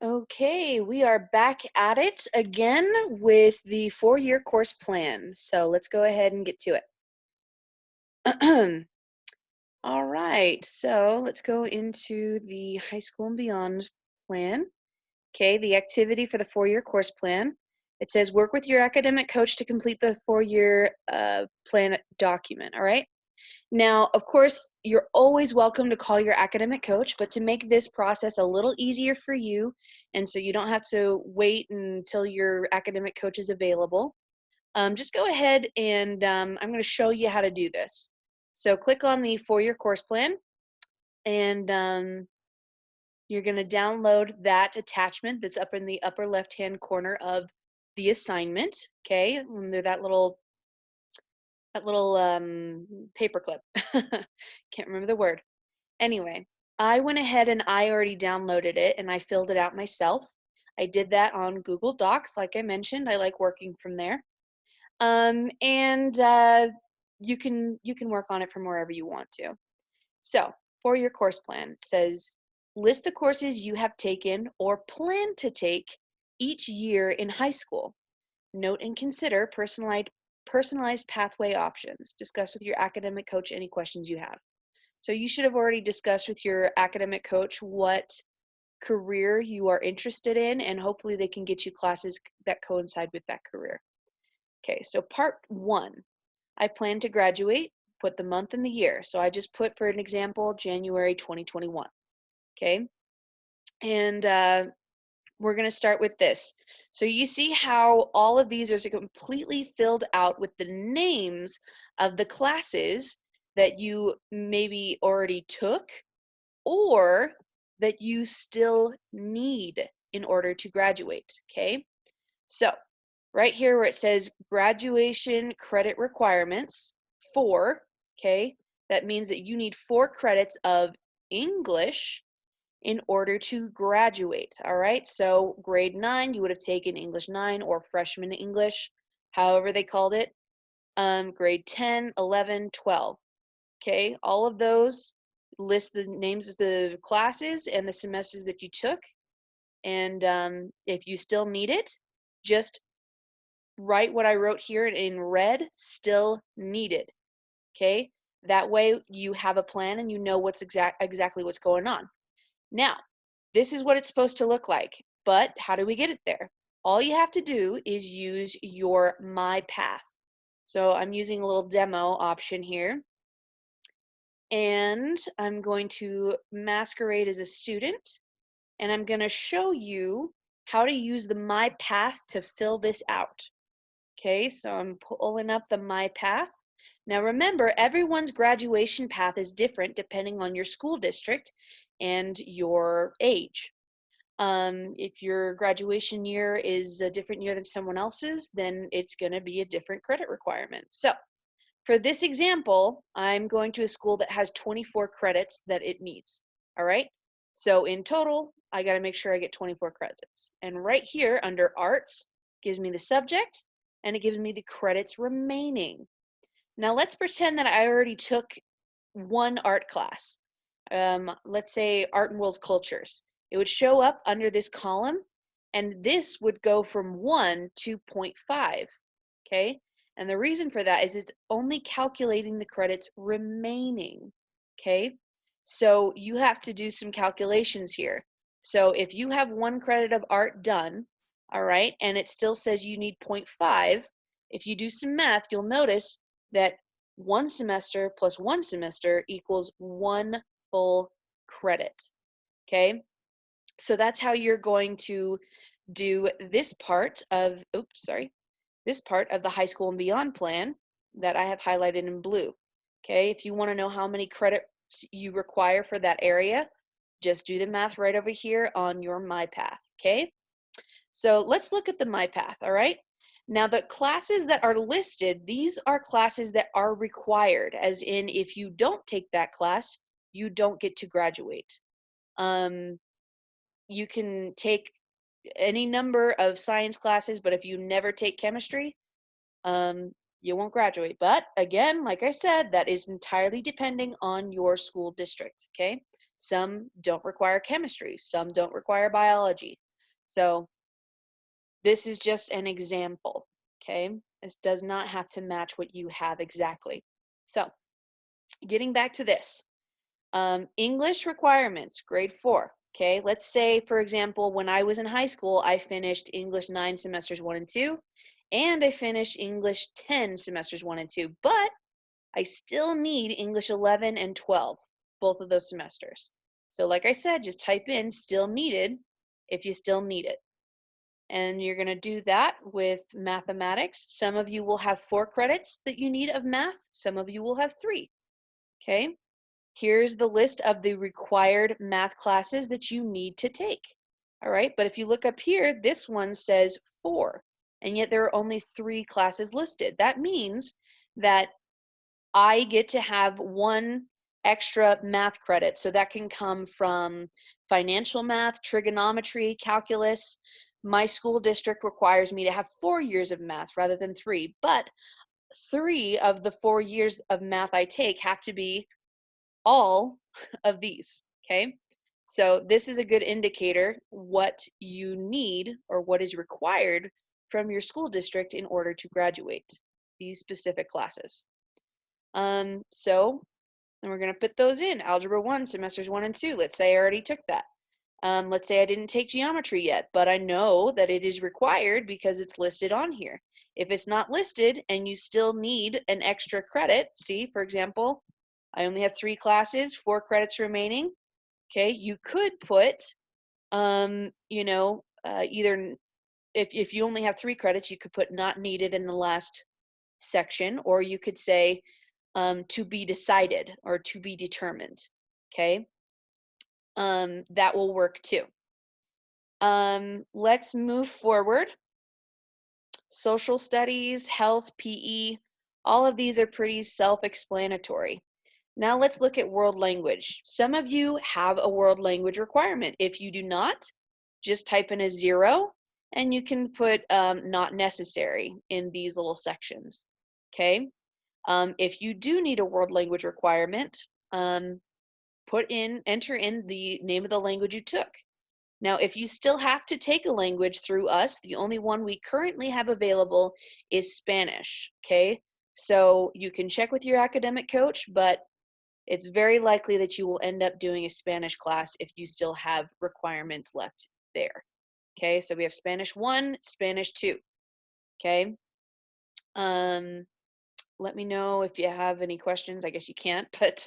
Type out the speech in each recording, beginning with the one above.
Okay, we are back at it again with the 4-year course plan. So let's go ahead and get to it. All right, so let's go into the High School and Beyond plan. Okay, the activity for the 4-year course plan. It says work with your academic coach to complete the 4-year plan document. All right. Now, of course, you're always welcome to call your academic coach, but to make this process a little easier for you, and so you don't have to wait until your academic coach is available, just go ahead and I'm going to show you how to do this. So click on the 4-year course plan, and you're going to download that attachment that's up in the upper left-hand corner of the assignment, okay, under that little paperclip. Can't remember the word. Anyway, I went ahead and I already downloaded it and I filled it out myself. I did that on Google Docs, like I mentioned. I like working from there. And you can work on it from wherever you want to. So, for your course plan, it says list the courses you have taken or plan to take each year in high school. Note and consider personalized pathway options. Discuss with your academic coach any questions you have. So you should have already discussed with your academic coach what career you are interested in, and hopefully they can get you classes that coincide with that career. Okay, so part 1, I plan to graduate, put the month and the year. So I just put, for an example, January 2021. Okay, and we're going to start with this. So you see how all of these are completely filled out with the names of the classes that you maybe already took or that you still need in order to graduate, okay? So right here where it says graduation credit requirements, 4, okay? That means that you need 4 credits of English in order to graduate, all right? So grade 9, you would have taken English 9 or freshman English, however they called it. Grade 10, 11, 12, okay? All of those list the names of the classes and the semesters that you took. And if you still need it, just write what I wrote here in red, still needed, okay? That way you have a plan and you know what's exactly what's going on. Now, this is what it's supposed to look like, but how do we get it there? All you have to do is use your My Path. So I'm using a little demo option here, and I'm going to masquerade as a student, and I'm going to show you how to use the My Path to fill this out. Okay, so I'm pulling up the My Path. Now remember, everyone's graduation path is different depending on your school district and your age. If your graduation year is a different year than someone else's, then it's going to be a different credit requirement. So for this example, I'm going to a school that has 24 credits that it needs. All right. So in total, I got to make sure I get 24 credits. And right here under arts, gives me the subject and it gives me the credits remaining. Now let's pretend that I already took one art class. Let's say art and world cultures. It would show up under this column, and this would go from 1 to 0.5, okay? And the reason for that is it's only calculating the credits remaining, okay? So you have to do some calculations here. So if you have 1 credit of art done, all right, and it still says you need 0.5, if you do some math, you'll notice that 1 semester plus 1 semester equals 1 full credit, okay? So that's how you're going to do this part of, this part of the High School and Beyond plan that I have highlighted in blue, okay? If you want to know how many credits you require for that area, just do the math right over here on your My Path, okay? So let's look at the My Path, all right? Now the classes that are listed, these are classes that are required, as in if you don't take that class, you don't get to graduate. You can take any number of science classes, but if you never take chemistry, you won't graduate. But again, like I said, that is entirely depending on your school district, okay? Some don't require chemistry, some don't require biology. So this is just an example, okay? This does not have to match what you have exactly. So getting back to this, English requirements, grade 4. Okay, let's say, for example, when I was in high school, I finished English 9 semesters 1 and 2, and I finished English 10 semesters 1 and 2, but I still need English 11 and 12, both of those semesters. So like I said, just type in still needed if you still need it. And you're going to do that with mathematics. Some of you will have 4 credits that you need of math. Some of you will have 3. Okay. Here's the list of the required math classes that you need to take. All right, but if you look up here, this one says 4, and yet there are only 3 classes listed. That means that I get to have 1 extra math credit. So that can come from financial math, trigonometry, calculus. My school district requires me to have 4 years of math rather than 3, but 3 of the 4 years of math I take have to be all of these, okay? So this is a good indicator what you need or what is required from your school district in order to graduate these specific classes. So and we're going to put those in. Algebra 1, semesters 1 and 2. Let's say I already took that. Let's say I didn't take geometry yet, but I know that it is required because it's listed on here. If it's not listed and you still need an extra credit, see, for example, I only have 3 classes, 4 credits remaining. Okay, you could put, either if you only have 3 credits, you could put not needed in the last section, or you could say to be decided or to be determined. Okay, that will work too. Let's move forward. Social studies, health, PE, all of these are pretty self-explanatory. Now let's look at world language. Some of you have a world language requirement. If you do not, just type in a 0 and you can put not necessary in these little sections. Okay. If you do need a world language requirement, enter in the name of the language you took. Now, if you still have to take a language through us, the only one we currently have available is Spanish, okay? So you can check with your academic coach, but it's very likely that you will end up doing a Spanish class if you still have requirements left there. Okay, so we have Spanish 1, Spanish 2. Okay. Let me know if you have any questions. I guess you can't, but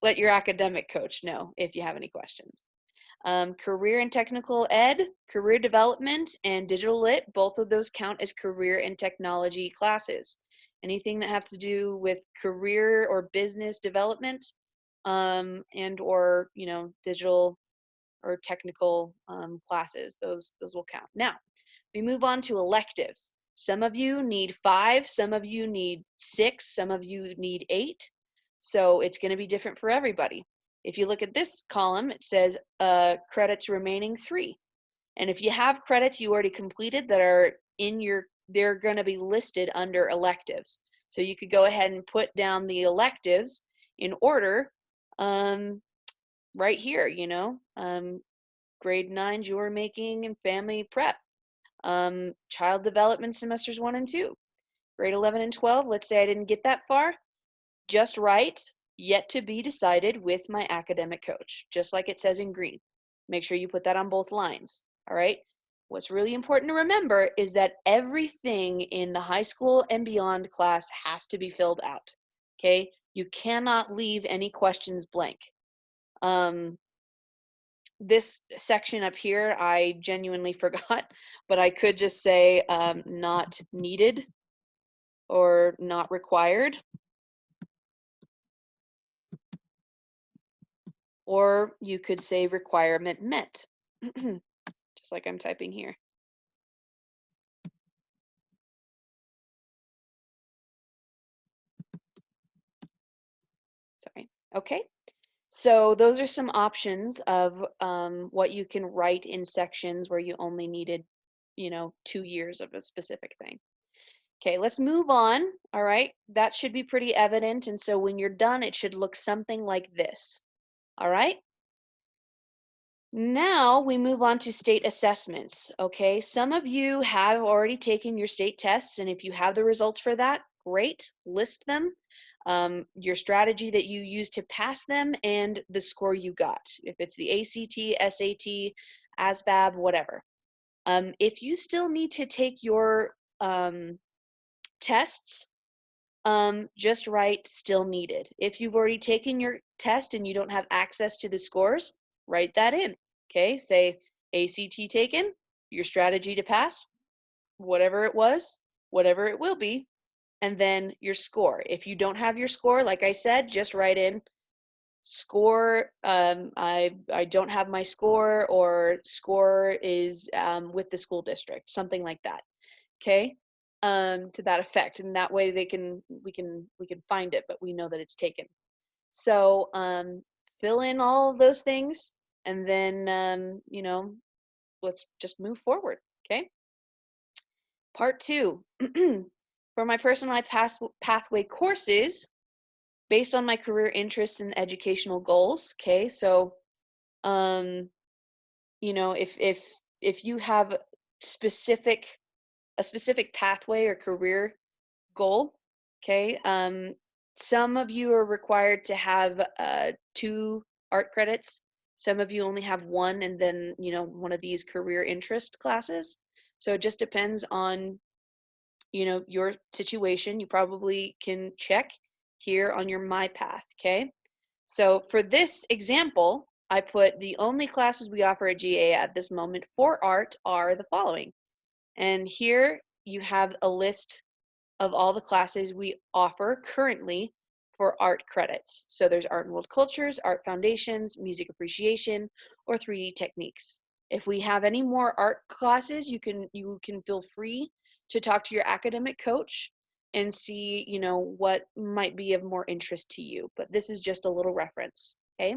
let your academic coach know if you have any questions. Career and technical ed, career development, and digital lit, both of those count as career and technology classes. Anything that has to do with career or business development and or, digital or technical classes, those will count. Now, we move on to electives. Some of you need 5, some of you need 6, some of you need 8. So it's going to be different for everybody. If you look at this column, it says credits remaining 3. And if you have credits you already completed that are they're going to be listed under electives. So you could go ahead and put down the electives in order right here, grade 9 jewelry making and family prep. Child development semesters 1 and 2. Grade 11 and 12, let's say I didn't get that far, just right, yet to be decided with my academic coach, just like it says in green. Make sure you put that on both lines, all right? What's really important to remember is that everything in the high school and beyond class has to be filled out, okay? You cannot leave any questions blank. This section up here, I genuinely forgot, but I could just say not needed or not required. Or you could say requirement met, just like I'm typing here. Sorry. Okay. So those are some options of what you can write in sections where you only needed, 2 years of a specific thing. Okay, let's move on. All right, that should be pretty evident. And so when you're done, it should look something like this. All right. Now we move on to state assessments. Okay, some of you have already taken your state tests, and if you have the results for that, great, list them. Your strategy that you used to pass them and the score you got, if it's the ACT, SAT, ASVAB, whatever. If you still need to take your tests, just write still needed. If you've already taken your test and you don't have access to the scores, write that in. Okay, say ACT taken, your strategy to pass, whatever it was, whatever it will be, and then your score. If you don't have your score, like I said, just write in score. I don't have my score, or score is with the school district, something like that. Okay, to that effect, and that way we can find it, but we know that it's taken. So fill in all of those things, and then let's just move forward. Okay, part two. For my personalized pathway courses, based on my career interests and educational goals. Okay, so um if you have specific a specific pathway or career goal. Okay. Some of you are required to have 2 art credits. Some of you only have 1, and then, one of these career interest classes. So it just depends on, your situation. You probably can check here on your My Path. Okay. So for this example, I put the only classes we offer at GA at this moment for art are the following. And here you have a list of all the classes we offer currently for art credits. So there's Art and World Cultures, Art Foundations, Music Appreciation, or 3D Techniques. If we have any more art classes, you can feel free to talk to your academic coach and see, what might be of more interest to you. But this is just a little reference, okay?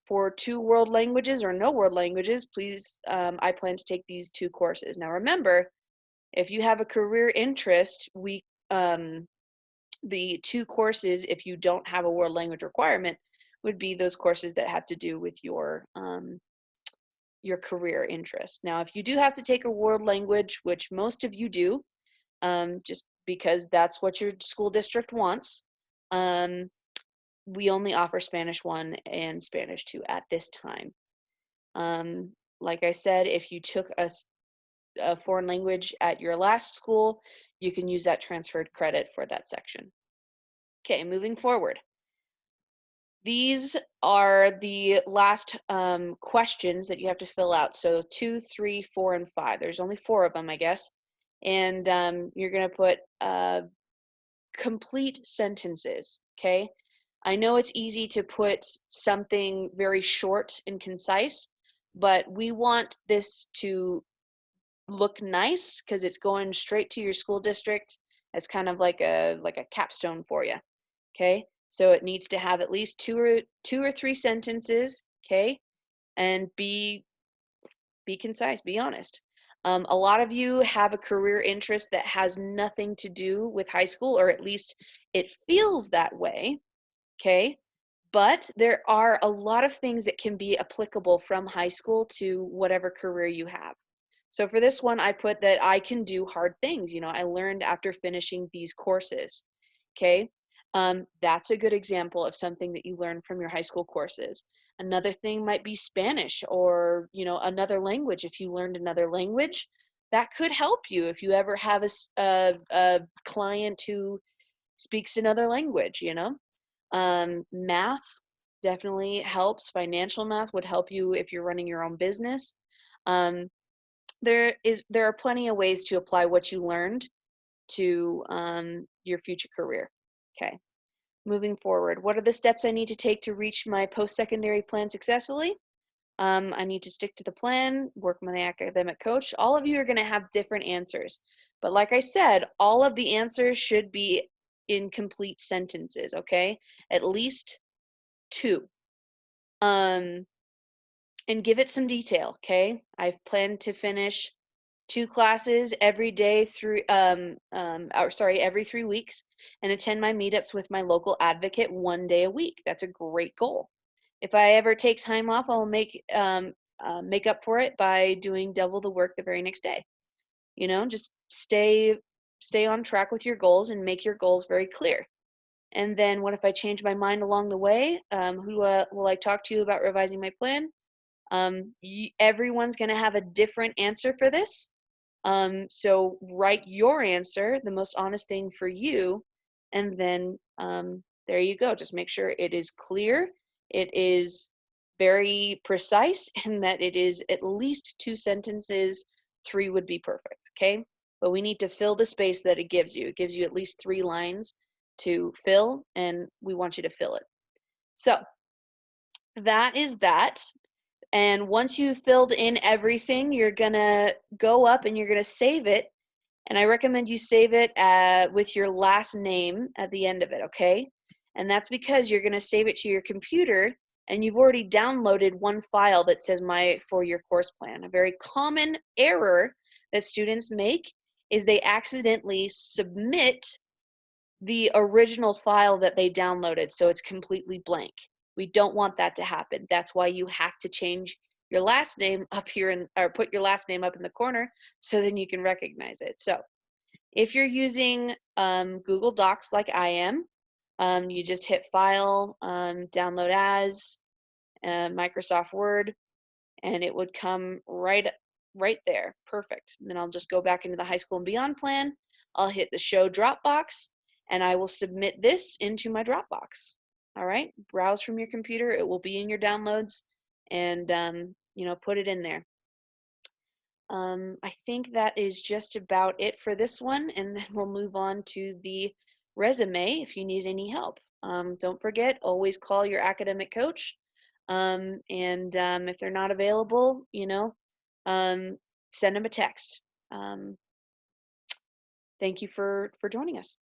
For 2 world languages or no world languages, please, I plan to take these 2 courses. Now remember, if you have a career interest, the 2 courses, if you don't have a world language requirement, would be those courses that have to do with your career interest. Now, if you do have to take a world language, which most of you do, just because that's what your school district wants, we only offer Spanish 1 and Spanish 2 at this time. Like I said, if you took a foreign language at your last school, you can use that transferred credit for that section. Okay, moving forward. These are the last questions that you have to fill out. So 2, 3, 4, and 5. There's only 4 of them, I guess. And you're going to put complete sentences, okay? I know it's easy to put something very short and concise, but we want this to look nice because it's going straight to your school district as kind of like a capstone for you. Okay, so it needs to have at least two or three sentences. Okay, and be concise, be honest. A lot of you have a career interest that has nothing to do with high school, or at least it feels that way. Okay, but there are a lot of things that can be applicable from high school to whatever career you have. So for this one, I put that I can do hard things. I learned after finishing these courses. Okay. That's a good example of something that you learned from your high school courses. Another thing might be Spanish, or, another language. If you learned another language, that could help you if you ever have a client who speaks another language. Math definitely helps. Financial math would help you if you're running your own business. Um, there are plenty of ways to apply what you learned to your future career. Okay, moving forward, what are the steps I need to take to reach my post-secondary plan successfully? I need to stick to the plan, work with my academic coach. All of you are going to have different answers, but like I said, all of the answers should be in complete sentences. Okay, at least 2. Um, and give it some detail. Okay, I've planned to finish 2 classes every day through every 3 weeks, and attend my meetups with my local advocate 1 day a week. That's a great goal. If I ever take time off, I'll make up for it by doing double the work the very next day. Just stay on track with your goals and make your goals very clear. And then what if I change my mind along the way? Who will I talk to about revising my plan? Everyone's going to have a different answer for this. So write your answer, the most honest thing for you, and then there you go. Just make sure it is clear, it is very precise, and that it is at least 2 sentences. 3 would be perfect, okay? But we need to fill the space that it gives you. It gives you at least 3 lines to fill, and we want you to fill it. So that is that. And once you've filled in everything, you're gonna go up and you're gonna save it. And I recommend you save it with your last name at the end of it, okay? And that's because you're gonna save it to your computer and you've already downloaded one file that says my 4-year course plan. A very common error that students make is they accidentally submit the original file that they downloaded, so it's completely blank. We don't want that to happen. That's why you have to change your last name up here or put your last name up in the corner so then you can recognize it. So if you're using Google Docs like I am, you just hit File, Download As, Microsoft Word, and it would come right there. Perfect. And then I'll just go back into the High School and Beyond plan. I'll hit the Show Dropbox, and I will submit this into my Dropbox. All right, browse from your computer. It will be in your downloads, and put it in there. I think that is just about it for this one, and then we'll move on to the resume if you need any help. Don't forget, always call your academic coach. And if they're not available, um, send them a text. Thank you for joining us.